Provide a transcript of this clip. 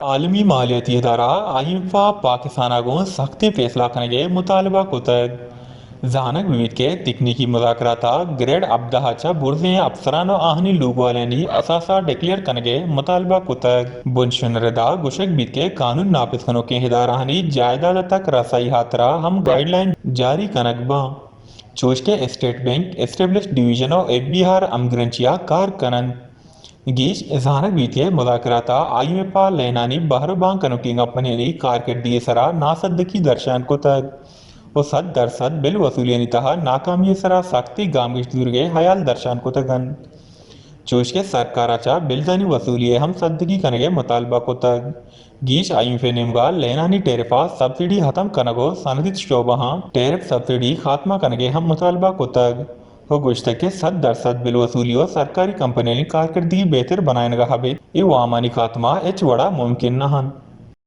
عالمی مالیاتی ادارہ IMF پاکستان کو سختی فیصلہ کرنے کے مطالبہ کو تگ زانک بمید کے تکنیکی مذاکرات گریڈ ابدہ چا برزیں افسران و آہنی لوگ والینی اثاثہ ڈکلیئر کرنے کے مطالبہ کو تگ بنشنردہ گشک بید کے قانون نافذ کنوں کے ہدارانی جائیداد تک رسائی ہاترہ ہم گائیڈ لائن جاری کنک باں چوش کے اسٹیٹ بینک اسٹیبلش ڈویژن و بہار امگرنچیا کار کنن گیش ازانک بیتے مذاکرات IMF لینانی بہر بانک کنوکینگ اپنی کارکردگی سرا ناصدقی درشان کو تگ و 100% بل وصولی تہا ناکامی سرا سختی گامگش دورگے حیال درشان کو تگن چوش کے سرکارا چا بلزانی وصولی ہم صدقی کنگے مطالبہ کو تگ گیش IMF نمگا لینانی ٹیرفا سبسڈی ختم کنگو صنعتی شعبہ ہاں ٹیرف سبسڈی خاتمہ کنگے ہم مطالبہ کو تگ ہو گوشت کے 100% بل وصولی و سرکاری کمپنی کارکردگی بہتر بنائیں گا حبیت ای وامانی خاتمہ ایچ وڑا ممکن نہ ہن